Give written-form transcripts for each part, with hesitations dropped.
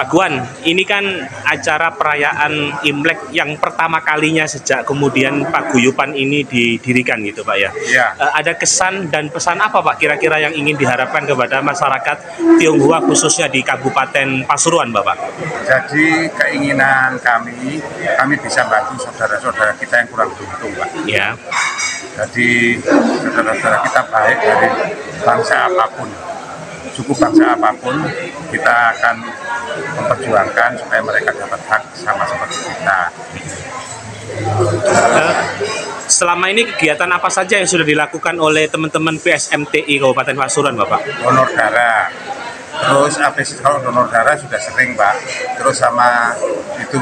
Pak Guan, ini kan acara perayaan Imlek yang pertama kalinya sejak kemudian paguyuban ini didirikan gitu Pak ya. Ya. Ada kesan dan pesan apa Pak kira-kira yang ingin diharapkan kepada masyarakat Tionghoa khususnya di Kabupaten Pasuruan Bapak? Jadi keinginan kami bisa bantu saudara-saudara kita yang kurang beruntung Pak. Ya. Jadi saudara-saudara kita baik dari bangsa apapun, suku bangsa apapun, kita akan memperjuangkan supaya mereka dapat hak sama seperti kita. Selama ini kegiatan apa saja yang sudah dilakukan oleh teman-teman PSMTI Kabupaten Pasuruan Bapak? Donor darah, terus kalau donor darah sudah sering Pak, terus sama itu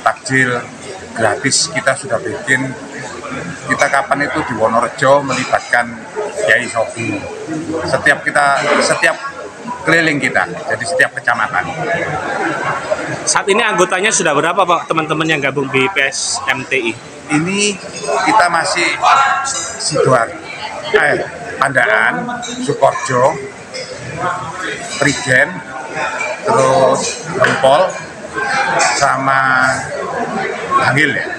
takjil gratis kita sudah bikin. Kita kapan itu di Wonorejo melibatkan Kiai Sobi. Setiap keliling kita, jadi setiap kecamatan. Saat ini anggotanya sudah berapa Pak teman-teman yang gabung di PSMTI? Ini kita masih Pandaan, Sukoharjo, Prigen, terus Lempol, sama Bangil ya.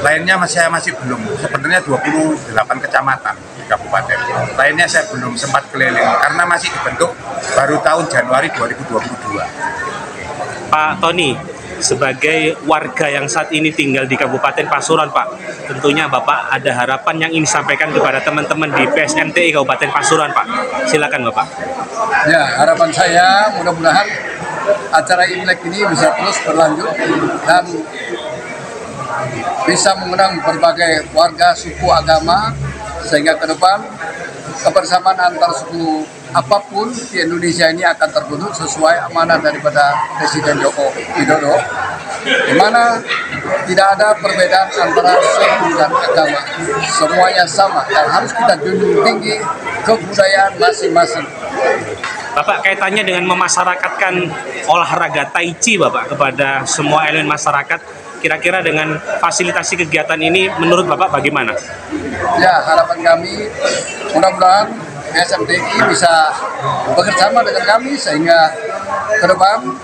Lainnya masih belum. Sebenarnya 28 kecamatan di kabupaten. Lainnya saya belum sempat keliling karena masih dibentuk baru tahun Januari 2022. Pak Tony, sebagai warga yang saat ini tinggal di Kabupaten Pasuruan Pak, tentunya Bapak ada harapan yang ingin disampaikan kepada teman-teman di PSMTI Kabupaten Pasuruan Pak. Silakan Bapak. Ya, harapan saya mudah-mudahan acara Imlek ini bisa terus berlanjut dan bisa mengundang berbagai warga, suku, agama, sehingga ke depan kebersamaan antar suku apapun di Indonesia ini akan terbentuk sesuai amanah daripada Presiden Joko Widodo, di mana tidak ada perbedaan antara suku dan agama, semuanya sama dan harus kita junjung tinggi kebudayaan masing-masing. Bapak, kaitannya dengan memasyarakatkan olahraga Tai Chi Bapak kepada semua elemen masyarakat, kira-kira dengan fasilitasi kegiatan ini menurut Bapak bagaimana? Ya, harapan kami mudah-mudahan PSMTI bisa bekerjasama dengan kami sehingga ke depan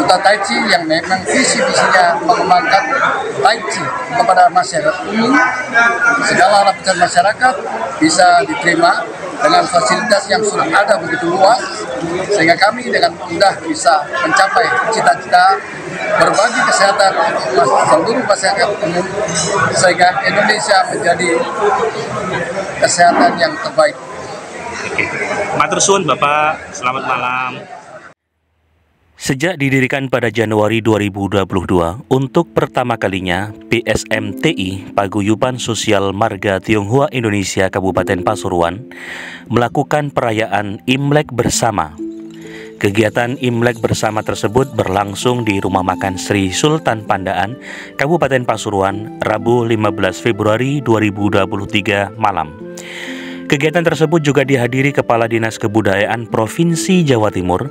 duta Tai Chi yang memang visi-visinya mengembangkan Tai Chi kepada masyarakat umum, segala lapisan masyarakat bisa diterima dengan fasilitas yang sudah ada begitu luas, sehingga kami dengan mudah bisa mencapai cita-cita berbagi kesehatan untuk seluruh masyarakat umum, sehingga Indonesia menjadi kesehatan yang terbaik. Oke. Matur suwun Bapak, selamat malam. Sejak didirikan pada Januari 2022, untuk pertama kalinya PSMTI Paguyuban Sosial Marga Tionghoa Indonesia Kabupaten Pasuruan melakukan perayaan Imlek bersama. Kegiatan Imlek bersama tersebut berlangsung di Rumah Makan Sri Sultan Pandaan, Kabupaten Pasuruan, Rabu 15 Februari 2023 malam. Kegiatan tersebut juga dihadiri Kepala Dinas Kebudayaan Provinsi Jawa Timur,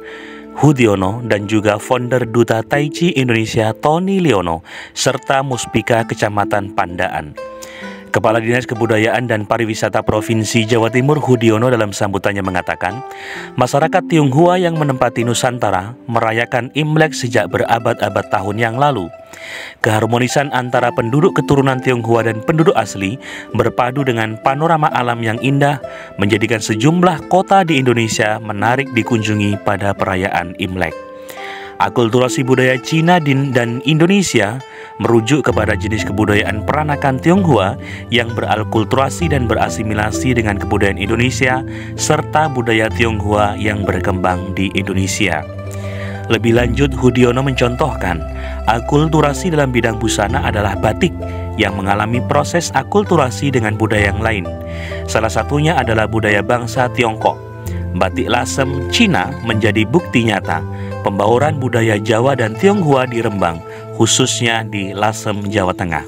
Hudiono, dan juga founder Duta Tai Chi Indonesia Tony Leono, serta Muspika Kecamatan Pandaan. Kepala Dinas Kebudayaan dan Pariwisata Provinsi Jawa Timur Hudiono dalam sambutannya mengatakan, masyarakat Tionghoa yang menempati Nusantara merayakan Imlek sejak berabad-abad tahun yang lalu. Keharmonisan antara penduduk keturunan Tionghoa dan penduduk asli berpadu dengan panorama alam yang indah menjadikan sejumlah kota di Indonesia menarik dikunjungi pada perayaan Imlek. Akulturasi budaya Cina dan Indonesia merujuk kepada jenis kebudayaan peranakan Tionghoa yang beralkulturasi dan berasimilasi dengan kebudayaan Indonesia serta budaya Tionghoa yang berkembang di Indonesia. Lebih lanjut, Hudiono mencontohkan, akulturasi dalam bidang busana adalah batik yang mengalami proses akulturasi dengan budaya yang lain. Salah satunya adalah budaya bangsa Tiongkok. Batik lasem Cina menjadi bukti nyata pembauran budaya Jawa dan Tionghoa di Rembang, khususnya di Lasem, Jawa Tengah.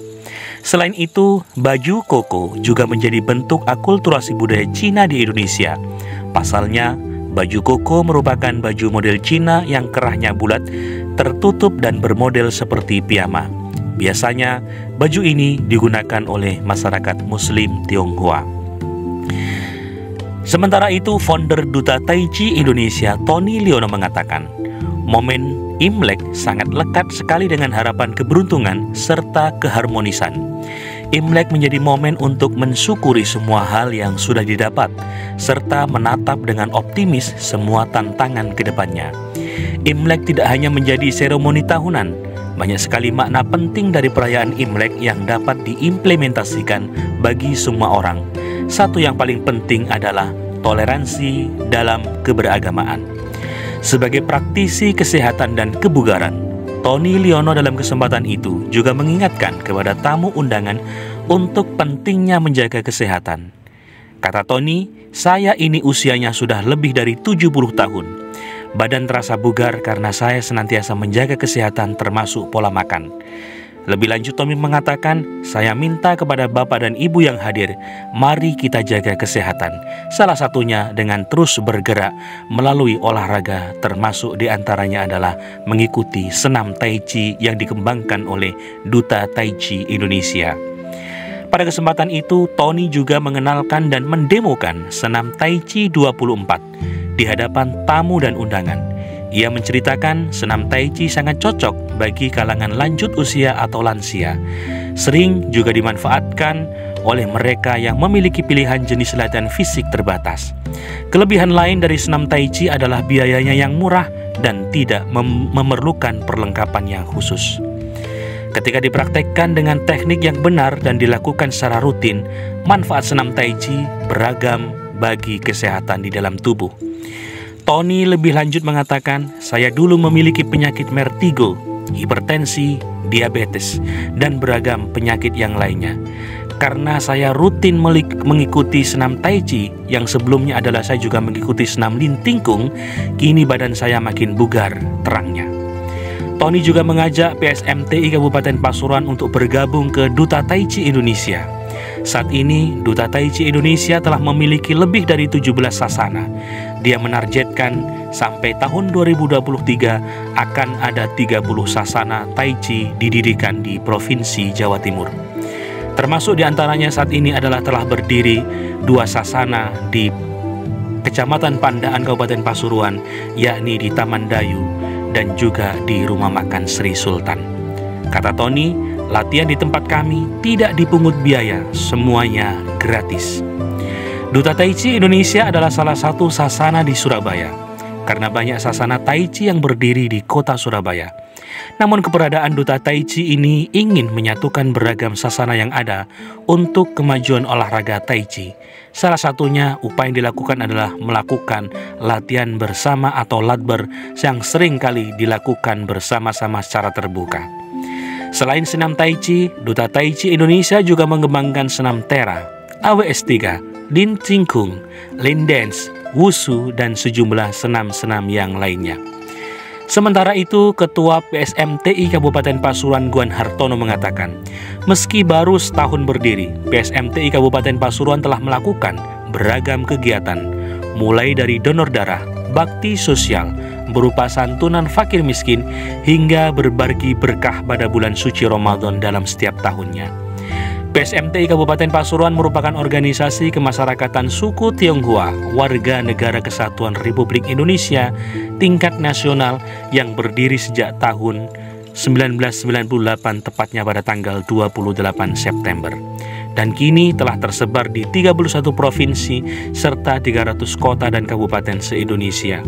Selain itu, baju koko juga menjadi bentuk akulturasi budaya Cina di Indonesia. Pasalnya, baju koko merupakan baju model Cina yang kerahnya bulat, tertutup dan bermodel seperti piyama. Biasanya, baju ini digunakan oleh masyarakat Muslim Tionghoa. Sementara itu, founder Duta Tai Chi Indonesia, Tony Liono mengatakan, momen Imlek sangat lekat sekali dengan harapan keberuntungan serta keharmonisan. Imlek menjadi momen untuk mensyukuri semua hal yang sudah didapat, serta menatap dengan optimis semua tantangan ke depannya. Imlek tidak hanya menjadi seremoni tahunan, banyak sekali makna penting dari perayaan Imlek yang dapat diimplementasikan bagi semua orang. Satu yang paling penting adalah toleransi dalam keberagamaan. Sebagai praktisi kesehatan dan kebugaran, Tony Liono dalam kesempatan itu juga mengingatkan kepada tamu undangan untuk pentingnya menjaga kesehatan. Kata Tony, "Saya ini usianya sudah lebih dari 70 tahun. Badan terasa bugar karena saya senantiasa menjaga kesehatan termasuk pola makan." Lebih lanjut, Tommy mengatakan, "Saya minta kepada Bapak dan Ibu yang hadir, mari kita jaga kesehatan. Salah satunya dengan terus bergerak melalui olahraga, termasuk diantaranya adalah mengikuti senam Tai Chi yang dikembangkan oleh Duta Tai Chi Indonesia." Pada kesempatan itu, Tony juga mengenalkan dan mendemokan senam Tai Chi 24 di hadapan tamu dan undangan. Ia menceritakan senam Tai Chi sangat cocok bagi kalangan lanjut usia atau lansia. Sering juga dimanfaatkan oleh mereka yang memiliki pilihan jenis latihan fisik terbatas. Kelebihan lain dari senam Tai Chi adalah biayanya yang murah dan tidak memerlukan perlengkapan yang khusus. Ketika dipraktekkan dengan teknik yang benar dan dilakukan secara rutin, manfaat senam Tai Chi beragam bagi kesehatan di dalam tubuh. Tony lebih lanjut mengatakan, "Saya dulu memiliki penyakit vertigo, hipertensi, diabetes, dan beragam penyakit yang lainnya. Karena saya rutin mengikuti senam Tai Chi, yang sebelumnya adalah saya juga mengikuti senam Lin Tingkung, kini badan saya makin bugar," terangnya. Tony juga mengajak PSMTI Kabupaten Pasuruan untuk bergabung ke Duta Tai Chi Indonesia. Saat ini, Duta Tai Chi Indonesia telah memiliki lebih dari 17 sasana. Dia menargetkan sampai tahun 2023 akan ada 30 sasana Tai Chi didirikan di Provinsi Jawa Timur. Termasuk diantaranya saat ini adalah telah berdiri 2 sasana di Kecamatan Pandaan Kabupaten Pasuruan, yakni di Taman Dayu dan juga di Rumah Makan Sri Sultan. Kata Tony, "Latihan di tempat kami tidak dipungut biaya, semuanya gratis." Duta Tai Chi Indonesia adalah salah satu sasana di Surabaya, karena banyak sasana Tai Chi yang berdiri di kota Surabaya. Namun keberadaan Duta Tai Chi ini ingin menyatukan beragam sasana yang ada untuk kemajuan olahraga Tai Chi. Salah satunya upaya yang dilakukan adalah melakukan latihan bersama atau latber yang sering kali dilakukan bersama-sama secara terbuka. Selain senam Tai Chi, Duta Tai Chi Indonesia juga mengembangkan senam Tera, AWS3, Lin Tingkung, Lin Dance, Wushu, dan sejumlah senam-senam yang lainnya. Sementara itu, Ketua PSMTI Kabupaten Pasuruan Guan Hartono mengatakan, meski baru setahun berdiri, PSMTI Kabupaten Pasuruan telah melakukan beragam kegiatan, mulai dari donor darah, bakti sosial, berupa santunan fakir miskin, hingga berbagi berkah pada bulan suci Ramadan dalam setiap tahunnya. PSMTI Kabupaten Pasuruan merupakan organisasi kemasyarakatan suku Tionghoa, warga negara Kesatuan Republik Indonesia tingkat nasional yang berdiri sejak tahun 1998, tepatnya pada tanggal 28 September. Dan kini telah tersebar di 31 provinsi serta 300 kota dan kabupaten se-Indonesia.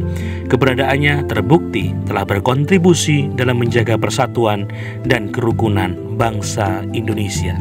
Keberadaannya terbukti telah berkontribusi dalam menjaga persatuan dan kerukunan bangsa Indonesia.